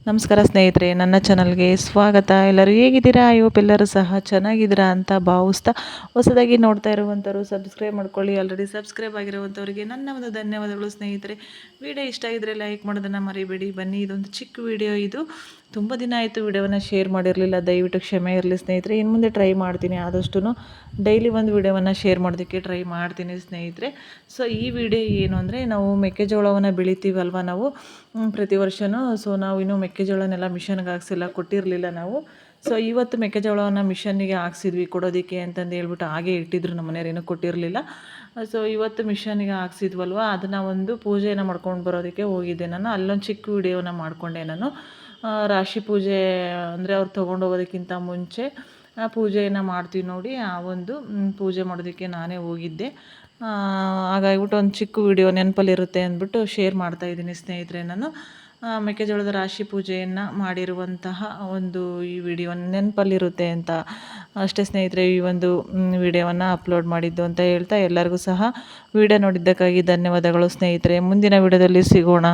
ನಮಸ್ಕಾರ ಸ್ನೇಹಿತರೆ, ನನ್ನ ಚಾನಲ್ಗೆ ಸ್ವಾಗತ. ಎಲ್ಲರೂ ಹೇಗಿದ್ದೀರಾ? ಎಲ್ಲರೂ ಸಹ ಚೆನ್ನಾಗಿದ್ದೀರಾ ಅಂತ ಭಾವಿಸ್ತಾ, ಹೊಸದಾಗಿ ನೋಡ್ತಾ ಇರುವಂಥವ್ರು ಸಬ್ಸ್ಕ್ರೈಬ್ ಮಾಡ್ಕೊಳ್ಳಿ. ಆಲ್ರೆಡಿ ಸಬ್ಸ್ಕ್ರೈಬ್ ಆಗಿರುವಂಥವ್ರಿಗೆ ನನ್ನ ಒಂದು ಧನ್ಯವಾದಗಳು ಸ್ನೇಹಿತರೆ. ವಿಡಿಯೋ ಇಷ್ಟ ಆಗಿದ್ರೆ ಲೈಕ್ ಮಾಡೋದನ್ನು ಮರಿಬೇಡಿ. ಬನ್ನಿ, ಇದೊಂದು ಚಿಕ್ಕ ವಿಡಿಯೋ. ಇದು ತುಂಬ ದಿನ ಆಯಿತು ವಿಡಿಯೋವನ್ನು ಶೇರ್ ಮಾಡಿರಲಿಲ್ಲ, ದಯವಿಟ್ಟು ಕ್ಷಮೆ ಇರಲಿ ಸ್ನೇಹಿತರೆ. ಇನ್ನು ಮುಂದೆ ಟ್ರೈ ಮಾಡ್ತೀನಿ, ಆದಷ್ಟು ಡೈಲಿ ಒಂದು ವಿಡಿಯೋವನ್ನು ಶೇರ್ ಮಾಡೋದಕ್ಕೆ ಟ್ರೈ ಮಾಡ್ತೀನಿ ಸ್ನೇಹಿತರೆ. ಸೊ ಈ ವಿಡಿಯೋ ಏನು ಅಂದರೆ, ನಾವು ಮೆಕ್ಕೆಜೋಳವನ್ನು ಬೆಳಿತೀವಲ್ವ ನಾವು ಪ್ರತಿ ವರ್ಷವೂ. ಸೊ ನಾವು ಇನ್ನೂ ಮೆಕ್ಕೆಜೋಳನೆಲ್ಲ ಮಿಷನ್ಗೆ ಹಾಕ್ಸಿಲ್ಲ, ಕೊಟ್ಟಿರಲಿಲ್ಲ ನಾವು. ಸೊ ಇವತ್ತು ಮೆಕ್ಕೆಜೋಳವನ್ನು ಮಿಷನ್ನಿಗೆ ಹಾಕ್ಸಿದ್ವಿ ಕೊಡೋದಕ್ಕೆ ಅಂತಂದು ಹೇಳ್ಬಿಟ್ಟು ಹಾಗೆ ಇಟ್ಟಿದ್ರು, ನಮ್ಮ ಮನೆಯವ್ರು ಏನೂ ಕೊಟ್ಟಿರಲಿಲ್ಲ. ಸೊ ಇವತ್ತು ಮಿಷನ್ನಿಗೆ ಹಾಕ್ಸಿದ್ವಲ್ವ, ಅದನ್ನು ಒಂದು ಪೂಜೆಯನ್ನು ಮಾಡ್ಕೊಂಡು ಬರೋದಕ್ಕೆ ಹೋಗಿದ್ದೆ ನಾನು. ಅಲ್ಲೊಂದು ಚಿಕ್ಕ ವಿಡಿಯೋನ ಮಾಡಿಕೊಂಡೆ ನಾನು. ರಾಶಿ ಪೂಜೆ ಅಂದರೆ ಅವ್ರು ತೊಗೊಂಡು ಹೋಗೋದಕ್ಕಿಂತ ಮುಂಚೆ ಪೂಜೆಯನ್ನು ಮಾಡ್ತೀವಿ ನೋಡಿ, ಆ ಒಂದು ಪೂಜೆ ಮಾಡೋದಕ್ಕೆ ನಾನೇ ಹೋಗಿದ್ದೆ. ಹಾಗಾಗಿಬಿಟ್ಟು ಒಂದು ಚಿಕ್ಕ ವಿಡಿಯೋ ನೆನಪಲ್ಲಿರುತ್ತೆ ಅಂದ್ಬಿಟ್ಟು ಶೇರ್ ಮಾಡ್ತಾಯಿದ್ದೀನಿ ಸ್ನೇಹಿತರೆ. ನಾನು ಮೆಕ್ಕೆಜೋಳದ ರಾಶಿ ಪೂಜೆಯನ್ನು ಮಾಡಿರುವಂತಹ ಒಂದು ಈ ವಿಡಿಯೋ ನೆನಪಲ್ಲಿರುತ್ತೆ ಅಂತ ಅಷ್ಟೇ ಸ್ನೇಹಿತರೆ. ಈ ಒಂದು ವಿಡಿಯೋವನ್ನು ಅಪ್ಲೋಡ್ ಮಾಡಿದ್ದು ಅಂತ ಹೇಳ್ತಾ, ಎಲ್ಲರಿಗೂ ಸಹ ವಿಡಿಯೋ ನೋಡಿದ್ದಕ್ಕಾಗಿ ಧನ್ಯವಾದಗಳು ಸ್ನೇಹಿತರೆ. ಮುಂದಿನ ವಿಡಿಯೋದಲ್ಲಿ ಸಿಗೋಣ.